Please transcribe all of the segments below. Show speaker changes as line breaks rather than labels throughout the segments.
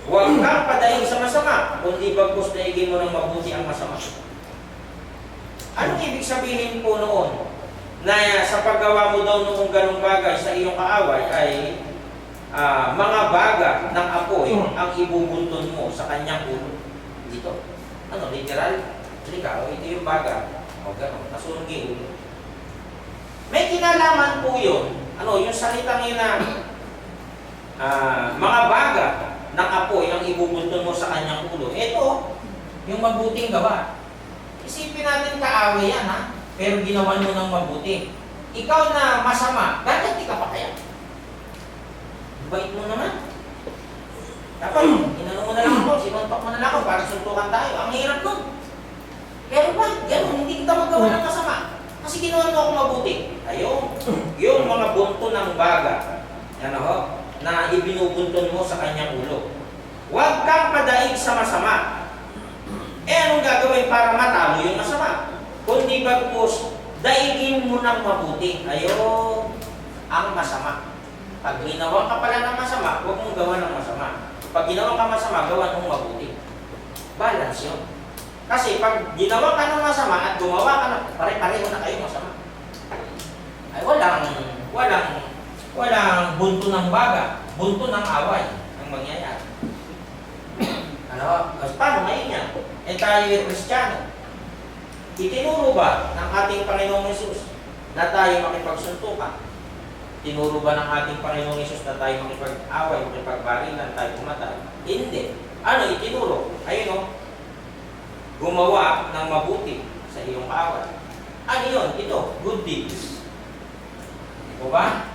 Huwag kang padaig sa masama, kundi bagkus daigin mo ng mabuti ang masama. Anong ibig sabihin po noon? Na sa paggawa mo daw noong ganong bagay sa iyong kaaway ay mga baga ng apoy ang ibubunton mo sa kanyang ulo. Dito. Ano, literal? Halika, ito yung baga. O gano'n, nasunog yung ulo. May kinalaman po yun. Ano, yung salitang yun na mga baga ng apoy ang ibubunton mo sa kanyang ulo. Ito, yung mabuting gawa. Isipin natin kaaway yan, ha? Pero ginawan mo ng mabuti. Ikaw na masama, gaganti ka pa kaya? Bait mo naman. Dapat, inano mo na lang ako, sinuntok mo na lang ako para suntukan tayo. Ang hirap nun. Pero ba, gano'n, hindi kita magawa ng masama. Kasi ginawa mo ako mabuti. Ayun, yung mga bunto ng baga, ano ho, na ibinubunton mo sa kanyang ulo. Huwag kang padaig sa masama. Anong gagawin para matalo yung masama? Kundi bagkus, daigin mo ng mabuti. Ayun, ang masama. Pag ginawa ka pala ng masama, huwag mong gawa ng masama. Pag ginawa ka masama, gawa mong mabuti. Balance yun. Kasi pag ginawa ka ng masama at gumawa ka ng pare-pareho na kayo masama, ay walang bunto ng baga, bunto ng away ang mangyayari. Ano? Paano ngayon yan? Tayo Kristiyano. Itinuro ba ng ating Panginoong Hesus na tayo makipagsuntukan? Tinuro ba ng ating Panginoong Hesus na tayo makipag-away, makipagbarilan, tayo pumatay? Hindi. Ano itinuro? Ayun o, gumawa ng mabuti sa iyong kaaway. Ano yun? Ito, good deeds. Ito ba?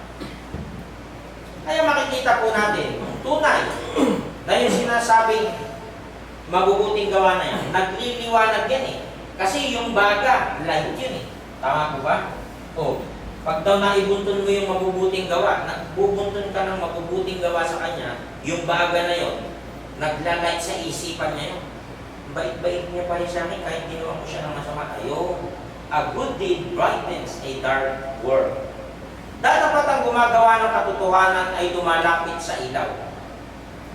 Kaya makikita po natin, tunay, na yung sinasabing mabubuting gawa na yan, nagliliwanag yan eh. Kasi yung baga, light yun eh. Tama po ba? O, pag daw naibunton mo yung mabubuting gawa, nagbubuntun ka ng mabubuting gawa sa kanya, yung baga na yun, naglalight sa isipan niya yun. Bait-bait niya pa rin sa akin kahit ginawa ko siya ng masama. Ayun, a good deed brightens a dark world. Dapat ang gumagawa ng katotohanan ay lumalapit sa ilaw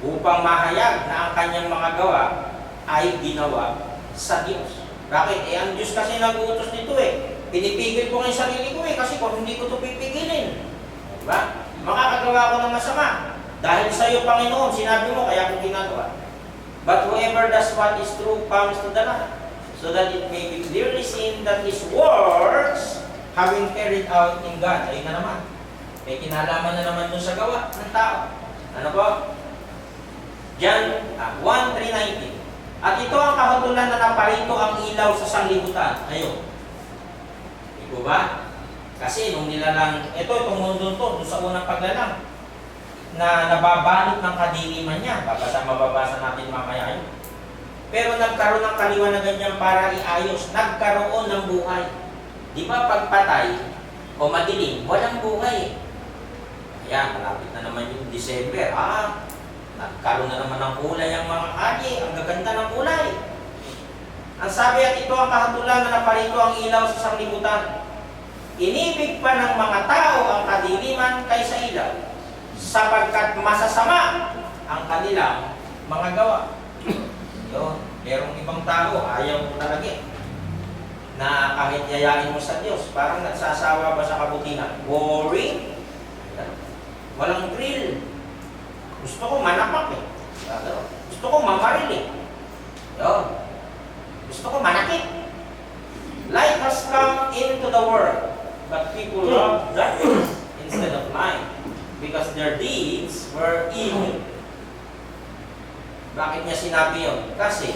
upang mahayag na ang kanyang mga gawa ay ginawa sa Diyos. Bakit? Ang Diyos kasi nag-uutos nito eh. Pinipigil ko ng sarili ko eh kasi kung hindi ko ito pipigilin. Diba? Makakagawa ko ng masama. Dahil sa iyo, Panginoon, sinabi mo, kaya ko ginagawa. But whoever does what is true comes to the light, so that it may be clearly seen that His works have been carried out in God. Ayun na naman. May kinalaman na naman dun sa gawa ng tao. Ano po? John 1:3-19. At ito ang kahatulan na naparito ang ilaw sa sanglibutan. Ayun. Ito ba? Kasi nung nilalang, itong mundo to, doon sa unang paglalang, na nababalot ng kadiliman niya. Mababasa natin mamaya yun. Pero nagkaroon ng kaliwanagan niya para iayos. Nagkaroon ng buhay. Di ba pagpatay o madilim, walang buhay. Ayan, malapit na naman yung December. Nagkaroon na naman ng kulay ang mga kalye. Ang gaganda ng kulay. Ang sabi at ito ang kahatulan na naparito ang ilaw sa sanglibutan. Inibig pa ng mga tao ang kadiliman kaysa ilaw, sapagkat masasama ang kanilang mga gawa. Yun, merong ibang tao, ayaw mo talaga na kahit yayain mo sa Diyos, parang nagsasawa ba sa kabutihan? Boring. Walang thrill. Gusto ko manapak eh. Gusto ko mamaril eh. Yun. Gusto ko manakit. Light has come into the world, but people love darkness instead of light, because their deeds were evil. Bakit niya sinabi yun? Kasi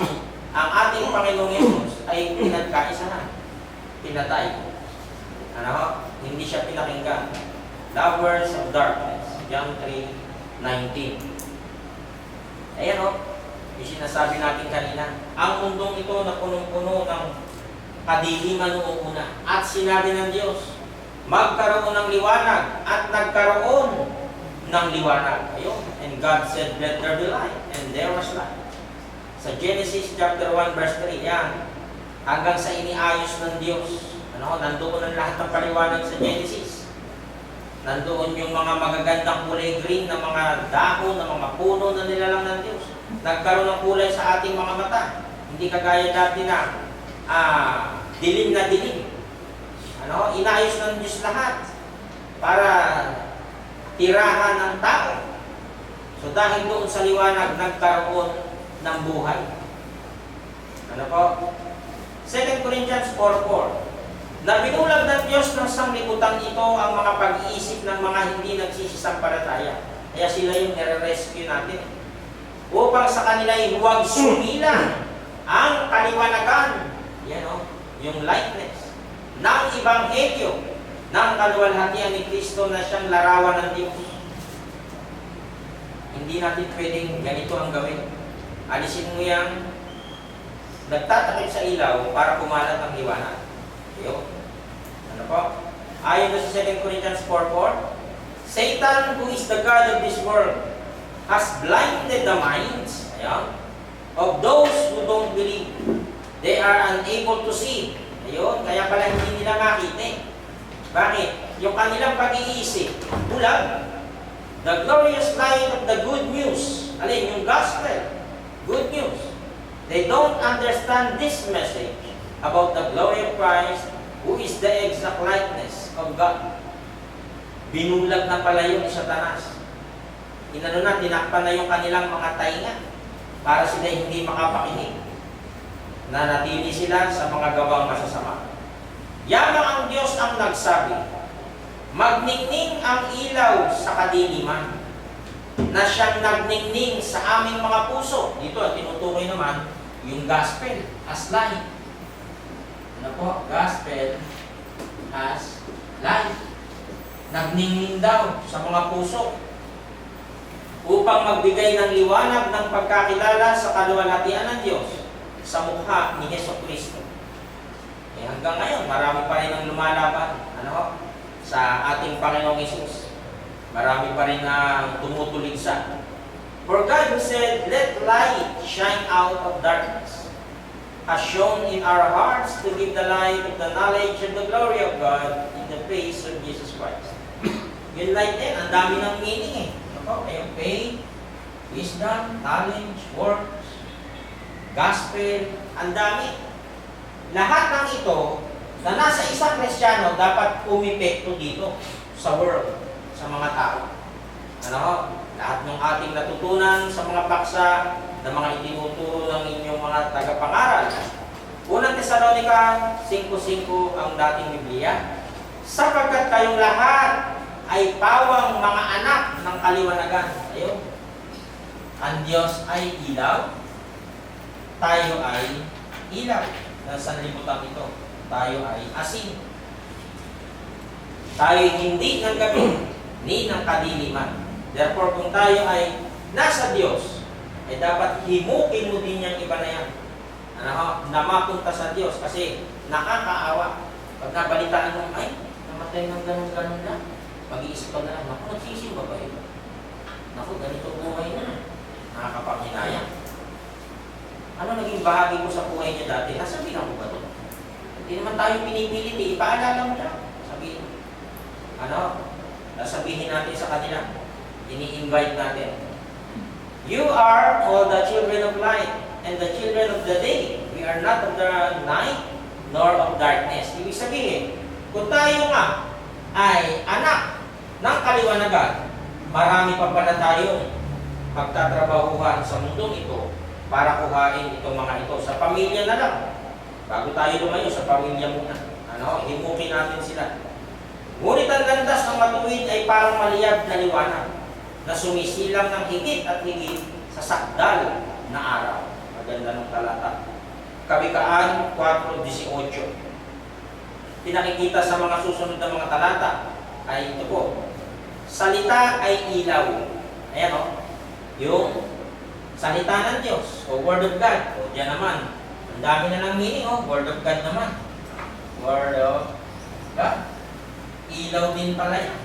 ang ating Panginoong Yesus ay pinagkaisahan. Pinatay. Ano? Hindi siya pinakinggan. Lovers of darkness. John 3:19. Ayan o. Yung sinasabi natin kanina. Ang mundong ito na punong-puno ng kadiliman noong una. At sinabi ng Diyos, magkaroon ng liwanag. At nagkaroon ng liwanag. Ayun. And God said, let there be light. And there was light. Sa Genesis chapter 1 verse 3, yan. Hanggang sa iniayos ng Diyos. Ano, nandoon ang lahat ng paliwanag sa Genesis. Nandoon yung mga magagandang kulay green na mga dahon, na mga puno na nilalang ng Diyos. nagkaroon ng kulay sa ating mga mata. Hindi kagaya dati na dilim na dilim. Ano? Inayos ng Diyos lahat para tirahan ng tao. So dahil doon sa liwanag, nagkaroon ng buhay. Ano po? 2 Corinthians 4:4. Na binulag ng Diyos ng sanglibutan ito ang mga pag-iisip ng mga hindi nagsisisampalataya. Kaya sila yung nire-rescue natin. Upang sa kanila huwag sumila ang kaliwanagan. Yan o, yung lightness ng Ebanghelyo ng kaluwalhatian ni Kristo na siyang larawan ng Diyos. Hindi natin pwedeng ganito ang gawin. Alisin mo yan, nagtatakip sa ilaw para kumalat ang liwanag. Yun. Ano po? Ayon sa 2 Corinthians 4:4, Satan, who is the God of this world, has blinded the minds, ayan, of those who don't believe. They are unable to see. Ayun, kaya pala hindi nila makita. Bakit? Yung kanilang pag-iisip, bulag. The glorious light of the good news. Alin, yung gospel. Good news. They don't understand this message about the glory of Christ, who is the exact likeness of God. Binulag na pala yun ni Satanas. Inano na, tinakpan na yung kanilang mga tainga para sila hindi makapakinig. Nanatili sila sa mga gawang masasama. Yamang ang Diyos ang nagsabi, magningning ang ilaw sa kadiliman, na siyang nagningning sa aming mga puso. Dito, tinutukoy naman yung gospel as light. Ano po? Gospel as light. Nagningning daw sa mga puso upang magbigay ng liwanag ng pagkakilala sa kaluwalhatian ng Diyos sa mukha ni Jesucristo. Eh hanggang ngayon, marami pa rin ang lumalaban sa ating Panginoong Hesus. Marami pa rin ang tumutuligsa. For God who said, let light shine out of darkness, has shown in our hearts to give the light of the knowledge and the glory of God in the face of Jesus Christ. Yung light din, ang dami ng meaning eh. Ayun, faith, wisdom, knowledge, works, gospel, ang dami. Lahat ng ito na nasa isang Kristiyano dapat umepekto dito sa world, sa mga tao. Lahat ng ating natutunan sa mga paksa na mga itinuturo ng inyong mga tagapangaral. Unang Tesalonica 5:5 ang dating Biblia. Sapagkat kayong lahat ay pawang mga anak ng kaliwanagan. Ayun. Ang Diyos ay ilaw. Tayo ay ilaw. Nasa libutan ito. Tayo ay asin. Tayo hindi ng gabi, ni ng kadiliman. Therefore, kung tayo ay nasa Diyos, ay dapat himukin mo din yung iba na yan. Na mapunta sa Diyos kasi nakakaawa. Pag nabalitaan mo, ay, namatay ng ganun-ganun na. Mag-iisip ka na lang, naku, nagsisimba ba ito? Naku, ganito buhay na. Nakakapanghinayang. Ano naging bahagi mo sa buhay niya dati? Nasabihan ko ba ito? Hindi naman tayo pinipilit eh. Ipaalala mo lang. Sabihin. Sabihin natin sa kanila. Ini-invite natin. You are all the children of light and the children of the day. We are not of the night nor of darkness. Ibig sabihin, kung tayo nga ay anak ng kaliwanagan, marami pa pala tayong pagtatrabahuhan sa mundong ito para kuhain itong mga ito. Sa pamilya na lang. Bago tayo lumayo, sa pamilya muna. Himukin natin sila. Ngunit ang landas ng matuwid ay parang maliyab na liwanag na sumisilang ng higit at higit sa sakdal na araw. Maganda ng talata. Kawikaan 4:18. Pinakikita sa mga susunod na mga talata ay ito po. Salita ay ilaw. Ayan o. Yung salita ng Diyos o Word of God. O dyan naman. Ang dami na ng meaning o. Word of God naman. Word of God. Ilaw din pala yan.